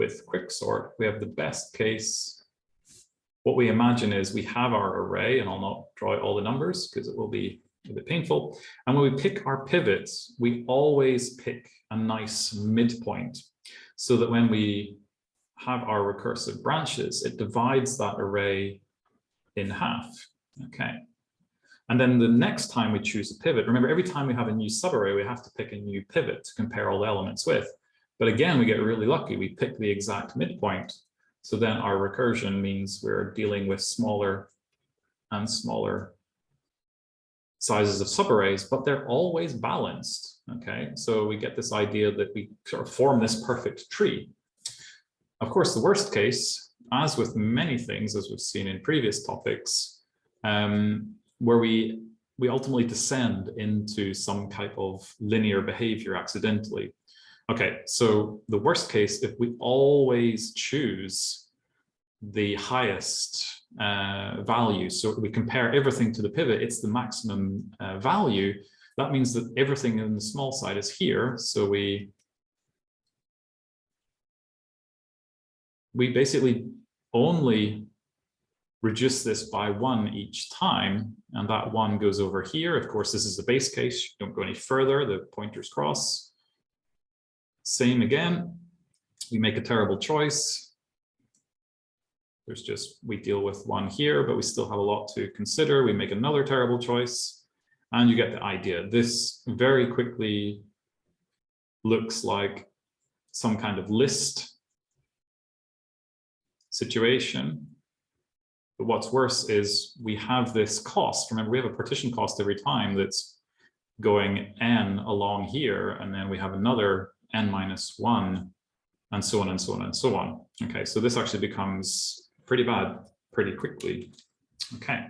with Quicksort, we have the best case. What we imagine is we have our array, and I'll not draw all the numbers because it will be a bit painful. And when we pick our pivots, we always pick a nice midpoint so that when we have our recursive branches, it divides that array in half. Okay. And then the next time we choose a pivot, remember, every time we have a new subarray, we have to pick a new pivot to compare all the elements with. But again, we get really lucky. We pick the exact midpoint. So then our recursion means we're dealing with smaller and smaller sizes of subarrays, but they're always balanced. Okay, so we get this idea that we sort of form this perfect tree. Of course, the worst case, as with many things, as we've seen in previous topics, where we ultimately descend into some type of linear behavior accidentally. Okay, so the worst case, if we always choose the highest value, so we compare everything to the pivot, it's the maximum value, that means that everything in the small side is here. So we basically only reduce this by 1 each time, and that 1 goes over here. Of course, this is the base case. You don't go any further, the pointers cross. Same again, we make a terrible choice. There's just, we deal with 1 here, but we still have a lot to consider. We make another terrible choice, and you get the idea. This very quickly looks like some kind of list situation. But what's worse is we have this cost. Remember, we have a partition cost every time that's going n along here, and then we have another n minus 1, and so on and so on and so on. Okay, so this actually becomes pretty bad pretty quickly. Okay.